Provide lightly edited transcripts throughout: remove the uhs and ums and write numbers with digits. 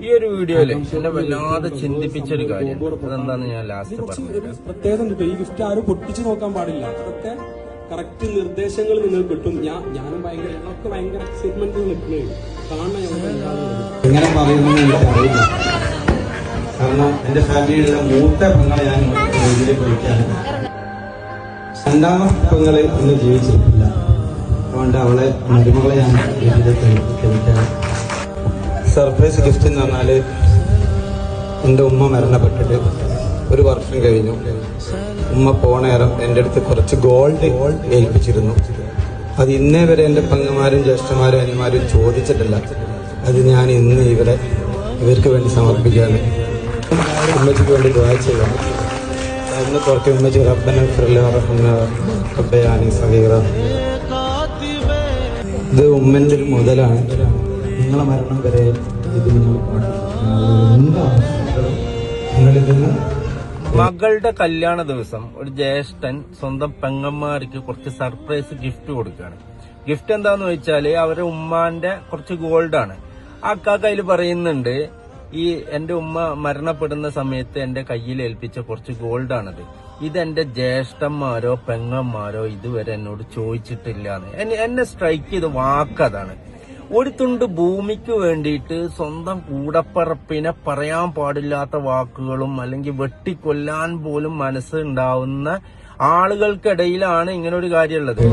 ഈ ഒരു വീഡിയോയില് എന്നെ വല്ലാതെ ചിന്തിപ്പിച്ചൊരു കാര്യം അതെന്താന്ന് ഞാൻ ലാസ്റ്റ് പറഞ്ഞു. പ്രത്യേകത ഈ ഗിഫ്റ്റ് ആരും പൊട്ടിച്ചു നോക്കാൻ പാടില്ല. അതൊക്കെ കറക്റ്റ് നിർദ്ദേശങ്ങൾ നിങ്ങൾക്ക് കിട്ടും. ഞാനും ഭയങ്കര എക്സൈറ്റ്മെന്റ് നിൽക്കുന്നത് എങ്ങനെ പറയുന്നത് എനിക്കറിയില്ല. കാരണം എന്റെ ഫാമിലിയിലുള്ള മൂത്ത പെങ്ങളെ ഞാൻ വീട്ടിലേക്ക് വിളിക്കാണ്. രണ്ടാമത്തെ പെങ്ങളെ ഇന്ന് ജീവിച്ചിട്ടില്ല. അതുകൊണ്ട് അവളെ മരുമകളെ ഞാൻ വീട്ടിലേക്ക് വിളിക്കാണ്. സർപ്രൈസ് ഗിഫ്റ്റ് എന്ന് പറഞ്ഞാല് എന്റെ ഉമ്മ മരണപ്പെട്ടിട്ട് 1 വർഷം കഴിഞ്ഞു. ഉമ്മ പോണ നേരം എന്റെ അടുത്ത് കുറച്ച് ഗോൾഡ് ഏൽപ്പിച്ചിരുന്നു. അത് ഇന്നേ വരെ എന്റെ പെങ്ങന്മാരും ജ്യേഷ്ഠന്മാരും അനിമാരും ചോദിച്ചിട്ടില്ല. അത് ഞാൻ ഇന്ന് ഇവർക്ക് വേണ്ടി സമർപ്പിക്കുകയാണ്. ഉമ്മച്ചിക്ക് വേണ്ടി ദുആ ചെയ്യണം. അന്ന് കുറച്ച് ഉമ്മച്ചി റബ്ബന സഗീറ. ഇത് ഉമ്മന്റെ ഒരു മുതലാണ്. നിങ്ങളെ മരണം വരെ ഇത് മകളുടെ കല്യാണ ദിവസം ഒരു ജ്യേഷ്ഠൻ സ്വന്തം പെങ്ങന്മാർക്ക് കുറച്ച് സർപ്രൈസ് ഗിഫ്റ്റ് കൊടുക്കുകയാണ്. ഗിഫ്റ്റ് എന്താന്ന് വെച്ചാല് അവരുടെ ഉമ്മാന്റെ കുറച്ച് ഗോൾഡാണ്. ആ കയ്യിൽ പറയുന്നുണ്ട്, ഈ എന്റെ ഉമ്മ മരണപ്പെടുന്ന സമയത്ത് എന്റെ കയ്യിൽ ഏൽപ്പിച്ച കുറച്ച് ഗോൾഡാണത്. ഇതെന്റെ ജ്യേഷ്ഠന്മാരോ പെങ്ങന്മാരോ ഇതുവരെ എന്നോട് ചോദിച്ചിട്ടില്ലാന്ന്. എന്നെ സ്ട്രൈക്ക് ചെയ്ത വാക്കതാണ്. ഒരു തുണ്ട് ഭൂമിക്ക് വേണ്ടിയിട്ട് സ്വന്തം കൂടപ്പറപ്പിനെ പറയാൻ പാടില്ലാത്ത വാക്കുകളും അല്ലെങ്കിൽ വെട്ടിക്കൊല്ലാൻ പോലും മനസ്സുണ്ടാവുന്ന ആളുകൾക്കിടയിലാണ് ഇങ്ങനെ ഒരു കാര്യമുള്ളത്.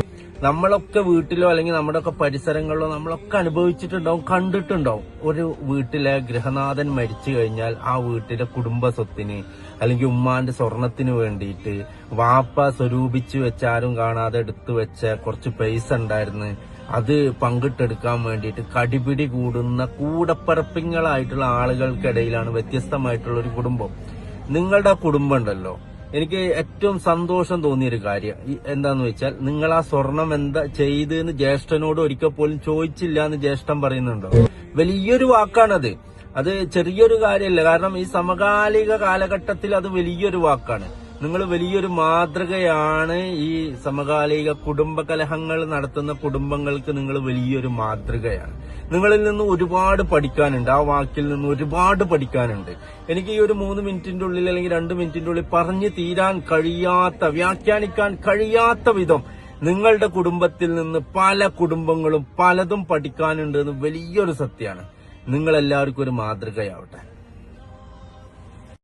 നമ്മളൊക്കെ വീട്ടിലോ അല്ലെങ്കിൽ നമ്മുടെയൊക്കെ പരിസരങ്ങളിലോ നമ്മളൊക്കെ അനുഭവിച്ചിട്ടുണ്ടാവും, കണ്ടിട്ടുണ്ടാവും. ഒരു വീട്ടിലെ ഗൃഹനാഥൻ മരിച്ചു കഴിഞ്ഞാൽ ആ വീട്ടിലെ കുടുംബ സ്വത്തിന് അല്ലെങ്കിൽ ഉമ്മാന്റെ സ്വർണത്തിന് വേണ്ടിയിട്ട് വാപ്പ സ്വരൂപിച്ചു വെച്ച് ആരും കാണാതെ എടുത്തു വെച്ച കുറച്ച് പൈസ ഉണ്ടായിരുന്നു, അത് പങ്കിട്ടെടുക്കാൻ വേണ്ടിയിട്ട് കടിപിടി കൂടുന്ന കൂടപ്പറപ്പിങ്ങളായിട്ടുള്ള ആളുകൾക്കിടയിലാണ് വ്യത്യസ്തമായിട്ടുള്ള ഒരു കുടുംബം. നിങ്ങളുടെ കുടുംബം ഉണ്ടല്ലോ, എനിക്ക് ഏറ്റവും സന്തോഷം തോന്നിയൊരു കാര്യം എന്താന്ന് വെച്ചാൽ, നിങ്ങൾ ആ സ്വർണം എന്താ ചെയ്തെന്ന് ജ്യേഷ്ഠനോട് ഒരിക്കൽ പോലും ചോദിച്ചില്ല എന്ന് ജ്യേഷ്ഠൻ പറയുന്നുണ്ടോ. വലിയൊരു വാക്കാണത്. അത് ചെറിയൊരു കാര്യമല്ല. കാരണം ഈ സമകാലിക കാലഘട്ടത്തിൽ അത് വലിയൊരു വാക്കാണ്. നിങ്ങൾ വലിയൊരു മാതൃകയാണ്. ഈ സമകാലിക കുടുംബ കലഹങ്ങൾ നടത്തുന്ന കുടുംബങ്ങൾക്ക് നിങ്ങൾ വലിയൊരു മാതൃകയാണ്. നിങ്ങളിൽ നിന്ന് ഒരുപാട് പഠിക്കാനുണ്ട്. ആ വാക്കിൽ നിന്ന് ഒരുപാട് പഠിക്കാനുണ്ട്. എനിക്ക് ഈ ഒരു 3 മിനിറ്റിന്റെ ഉള്ളിൽ അല്ലെങ്കിൽ 2 മിനിറ്റിന്റെ ഉള്ളിൽ പറഞ്ഞു തീരാൻ കഴിയാത്ത, വ്യാഖ്യാനിക്കാൻ കഴിയാത്ത വിധം നിങ്ങളുടെ കുടുംബത്തിൽ നിന്ന് പല കുടുംബങ്ങളും പലതും പഠിക്കാനുണ്ട് എന്ന് വലിയൊരു സത്യമാണ്. നിങ്ങളെല്ലാവർക്കും ഒരു മാതൃകയാവട്ടെ.